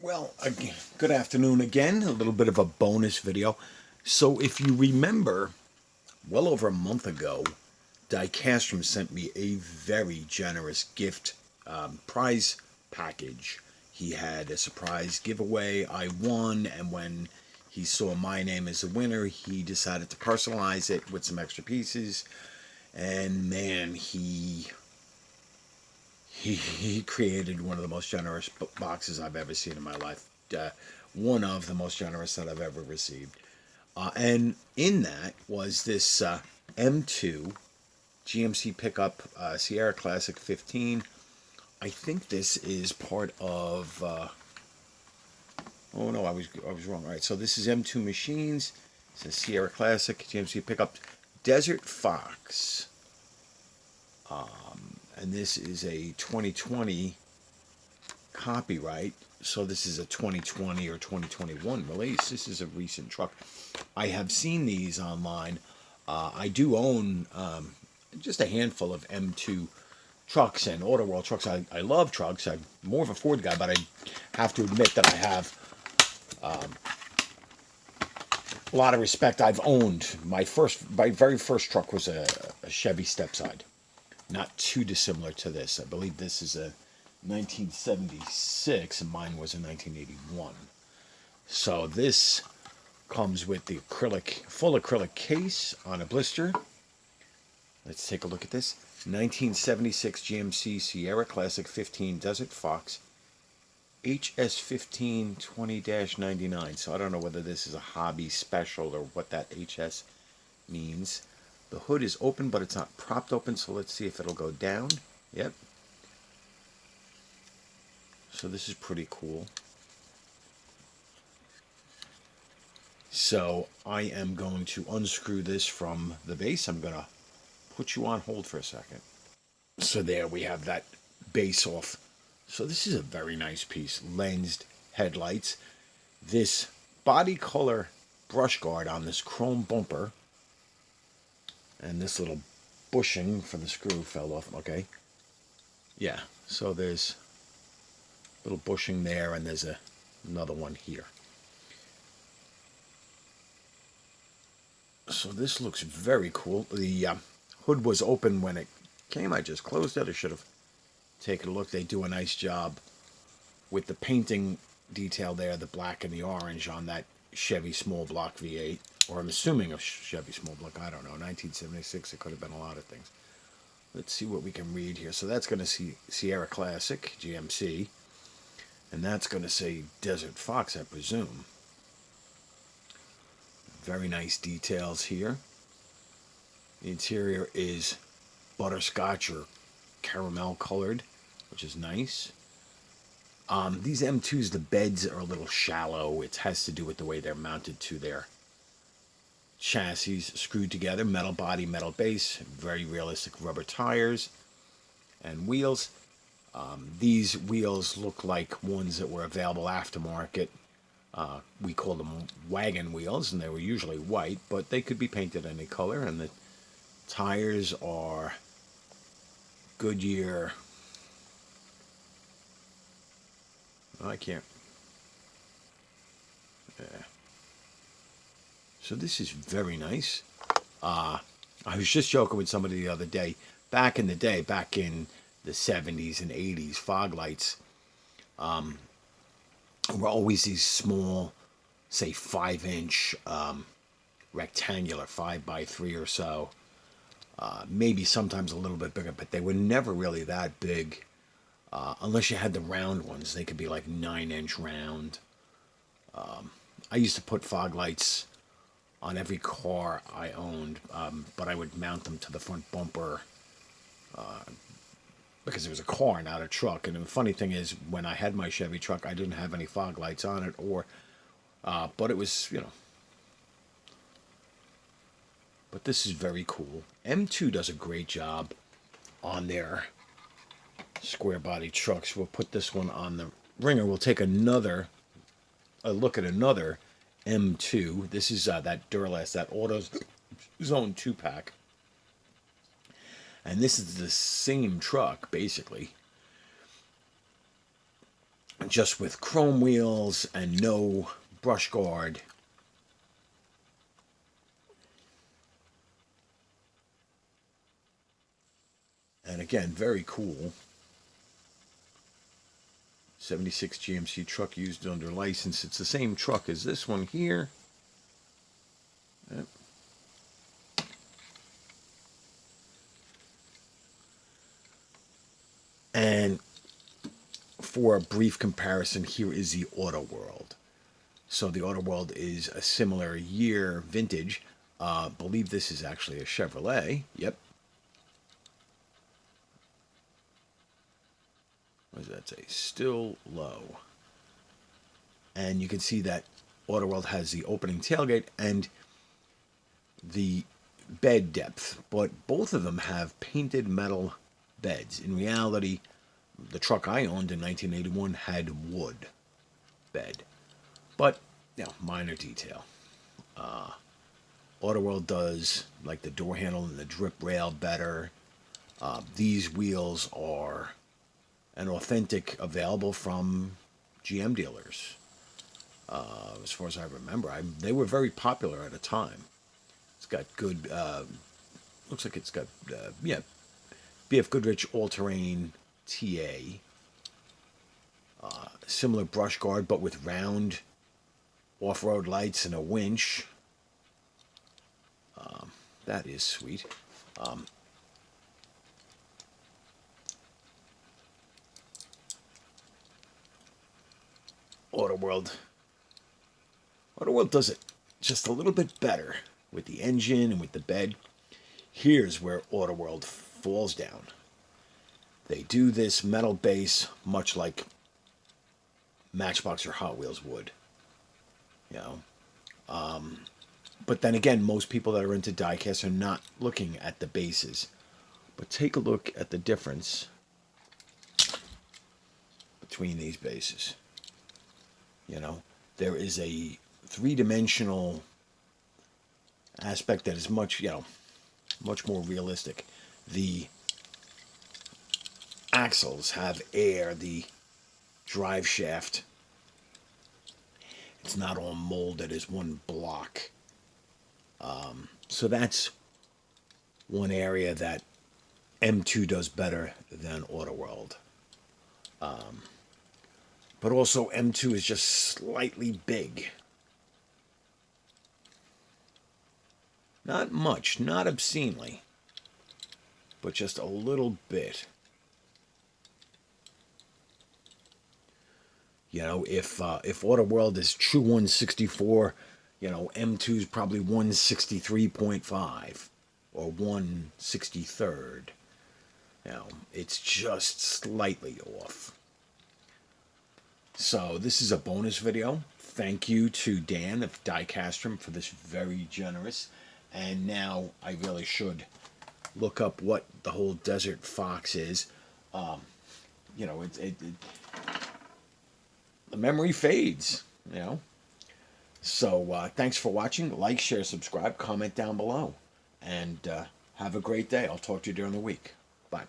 Well, again, good afternoon again. A little bit of a bonus video. So, if you remember, well over a month ago, Castrom sent me a very generous gift prize package. He had a surprise giveaway. I won, and when he saw my name as a winner, he decided to personalize it with some extra pieces. And man, he created one of the most generous boxes I've ever seen in my life. One of the most generous that I've ever received. And in that was this M2 GMC pickup Sierra Classic 15. I think this is part of. Oh no, I was wrong. All right, so this is M2 Machines. It's a Sierra Classic GMC pickup Desert Fox. And this is a 2020 copyright. So this is a 2020 or 2021 release. This is a recent truck. I have seen these online. I do own just a handful of M2 trucks and Auto World trucks. I love trucks. I'm more of a Ford guy, but I have to admit that I have a lot of respect. I've owned my very first truck was a Chevy Stepside. Not too dissimilar to this. I believe this is a 1976 and mine was a 1981. So this comes with the full acrylic case on a blister. Let's take a look at this. 1976 GMC Sierra Classic 15 Desert Fox HS15 20-99. So I don't know whether this is a hobby special or what that HS means. The hood is open, but it's not propped open, so let's see if it'll go down. Yep. So this is pretty cool. So I am going to unscrew this from the base. I'm going to put you on hold for a second. So there we have that base off. So this is a very nice piece. Lensed headlights. This body color brush guard on this chrome bumper. And this little bushing for the screw fell off. Okay. Yeah. So there's a little bushing there, and there's another one here. So this looks very cool. The hood was open when it came. I just closed it. I should have taken a look. They do a nice job with the painting detail there, the black and the orange on that Chevy small block V8. Or I'm assuming a Chevy small block. I don't know. 1976. It could have been a lot of things. Let's see what we can read here. So that's going to see Sierra Classic GMC. And that's going to say Desert Fox, I presume. Very nice details here. The interior is butterscotch or caramel colored, which is nice. These M2s, the beds are a little shallow. It has to do with the way they're mounted to their chassis, screwed together, metal body, metal base, very realistic rubber tires and wheels. These wheels look like ones that were available aftermarket. We call them wagon wheels, and they were usually white, but they could be painted any color. And the tires are Goodyear. I can't. Yeah. So this is very nice. I was just joking with somebody the other day. Back in the day, back in the 70s and 80s, fog lights were always these small, say 5-inch rectangular 5x3 or so. Maybe sometimes a little bit bigger, but they were never really that big. Unless you had the round ones, they could be like 9-inch round. I used to put fog lights on every car I owned, but I would mount them to the front bumper because it was a car, not a truck. And the funny thing is, when I had my Chevy truck, I didn't have any fog lights on it, but it was, But this is very cool. M2 does a great job on their square body trucks. We'll put this one on the ringer. We'll take a look at another M2. This is that Duralast, that AutoZone 2-pack. And this is the same truck, basically. just with chrome wheels and no brush guard. And again, very cool. 76 GMC truck used under license. It's the same truck as this one here. Yep. And for a brief comparison, here is the Auto World. So the Auto World is a similar year vintage. Believe this is actually a Chevrolet. Yep. What does that say? Still low. And you can see that Auto World has the opening tailgate and the bed depth, but both of them have painted metal beds. In reality, the truck I owned in 1981 had wood bed, but minor detail. Auto World does like the door handle and the drip rail better. These wheels are an authentic, available from GM dealers. As far as I remember, they were very popular at a time. It's got good, looks like it's got, BF Goodrich all-terrain TA. Similar brush guard, but with round off-road lights and a winch. That is sweet. Auto World does it just a little bit better with the engine and with the bed. Here's where Auto World falls down. They do this metal base much like Matchbox or Hot Wheels would. But then again, most people that are into diecast are not looking at the bases. But take a look at the difference between these bases. There is a three-dimensional aspect that is much more realistic. The axles have air, the drive shaft, it's not all molded as one block. So that's one area that M2 does better than Auto World. But also M2 is just slightly big. Not much, not obscenely, but just a little bit. If Auto World is true 164, M2 is probably 163.5 or 163rd. It's just slightly off. So this is a bonus video. Thank you to Dan of Diecastrum for this very generous. And now I really should look up what the whole Desert Fox is. The memory fades, So thanks for watching. Like, share, subscribe, comment down below. And have a great day. I'll talk to you during the week. Bye.